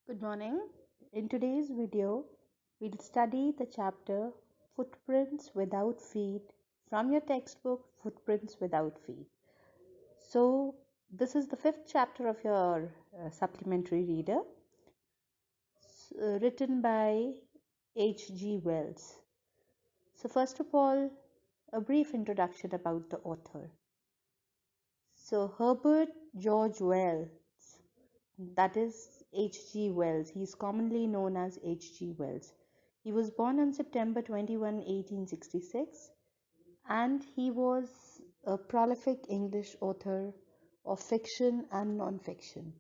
Good morning. In today's video, we'll study the chapter Footprints Without Feet from your textbook Footprints Without Feet. So, this is the fifth chapter of your supplementary reader, written by H.G. Wells. So, first of all, a brief introduction about the author. So, Herbert George Wells, that is H.G. Wells. He is commonly known as H.G. Wells. He was born on September 21, 1866, and he was a prolific English author of fiction and non-fiction.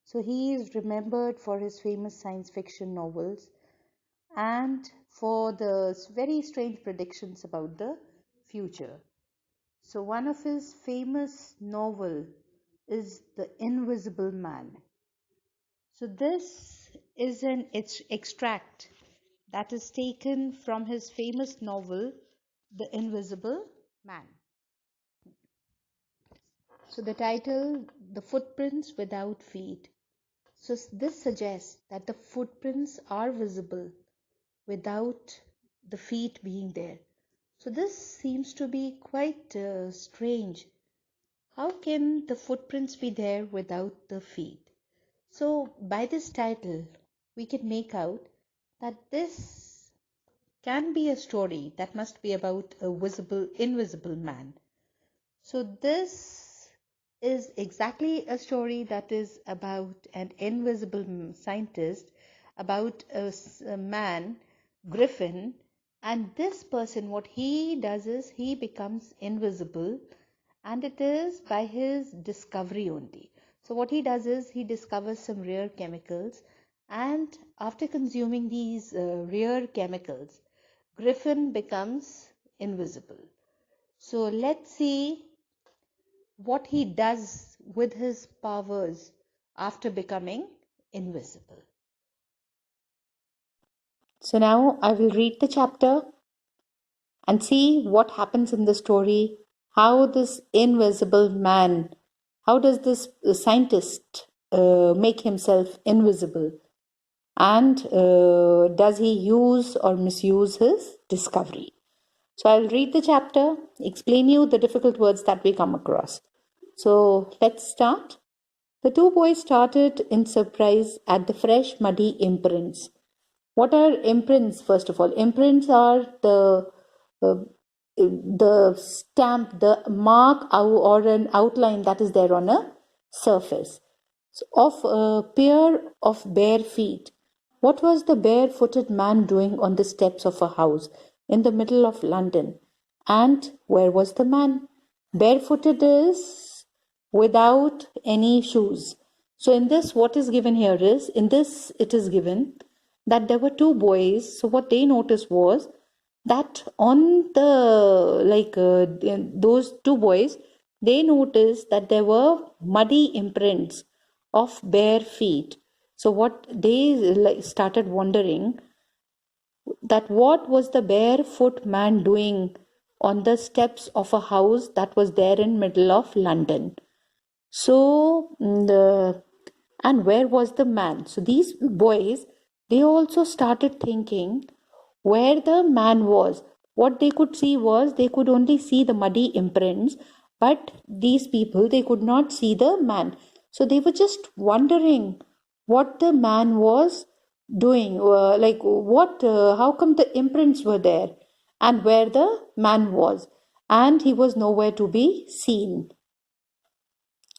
So he is remembered for his famous science fiction novels and for the very strange predictions about the future. So one of his famous novel is The Invisible Man. So this is an extract that is taken from his famous novel, The Invisible Man. So the title, The Footprints Without Feet. So this suggests that the footprints are visible without the feet being there. So this seems to be quite strange. How can the footprints be there without the feet? So by this title, we can make out that this can be a story that must be about a invisible man. So this is exactly a story that is about an invisible scientist, about a man, Griffin, and this person, what he does is he becomes invisible, and it is by his discovery only. So what he does is he discovers some rare chemicals, and after consuming these rare chemicals, Griffin becomes invisible. So let's see what he does with his powers after becoming invisible. So now I will read the chapter and see what happens in the story, how this invisible man, how does this scientist make himself invisible, and does he use or misuse his discovery. So I'll read the chapter, explain you the difficult words that we come across. So let's start. The two boys started in surprise at the fresh, muddy imprints. What are imprints, first of all? Imprints are uh, the stamp, the mark or an outline that is there on a surface of a pair of bare feet. What was the barefooted man doing on the steps of a house in the middle of London? And where was the man? Barefooted is without any shoes. So in this, what is given here is, in this it is given that there were two boys. So what they noticed was that on the those two boys, they noticed that there were muddy imprints of bare feet. So what they started wondering, that what was the barefoot man doing on the steps of a house that was there in middle of London. So and where was the man? So these boys, they also started thinking where the man was. What they could see was, they could only see the muddy imprints, but these people, they could not see the man. So they were just wondering what the man was doing, how come the imprints were there and where the man was, and he was nowhere to be seen.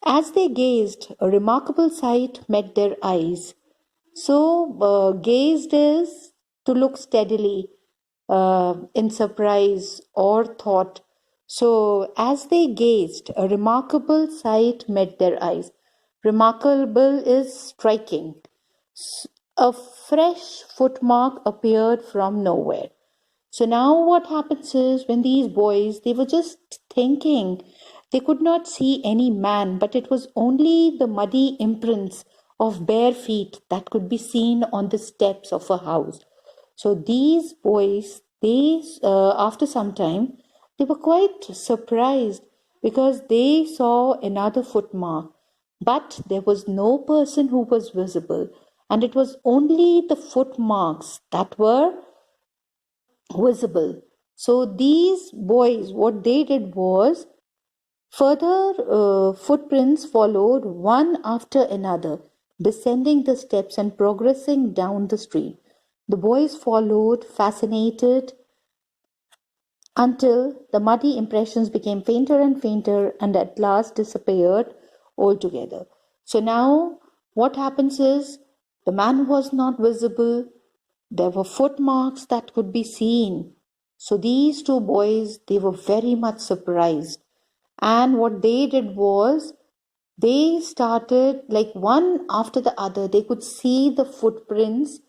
As they gazed, a remarkable sight met their eyes. So, gazed is to look steadily in surprise or thought. So, as they gazed, a remarkable sight met their eyes. Remarkable is striking. A fresh footmark appeared from nowhere. So now what happens is, when these boys, they were just thinking, they could not see any man, but it was only the muddy imprints of bare feet that could be seen on the steps of a house. So these boys, after some time, they were quite surprised because they saw another footmark, but there was no person who was visible. and it was only the footmarks that were visible. So these boys, what they did was, further footprints followed one after another, descending the steps and progressing down the street. The boys followed, fascinated, until the muddy impressions became fainter and fainter and at last disappeared altogether. So now what happens is, the man was not visible, there were footmarks that could be seen. So these two boys, they were very much surprised. And what they did was, they started like one after the other. They could see the footprints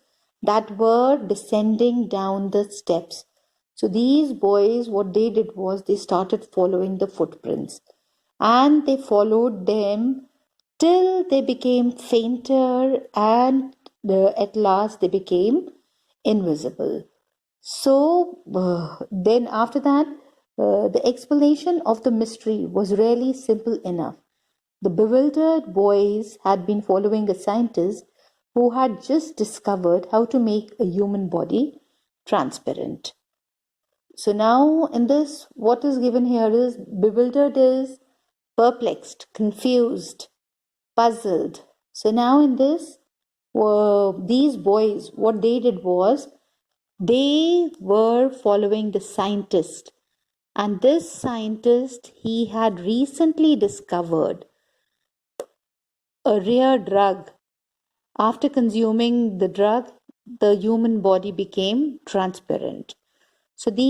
that were descending down the steps. So these boys, what they did was, they started following the footprints. And they followed them till they became fainter, and at last they became invisible. So then after that, the explanation of the mystery was really simple enough. The bewildered boys had been following a scientist who had just discovered how to make a human body transparent. So now in this, what is given here is, bewildered is perplexed, confused, puzzled. So now in this, these boys, what they did was, they were following the scientist. And this scientist, he had recently discovered a rare drug. After consuming the drug, the human body became transparent. So these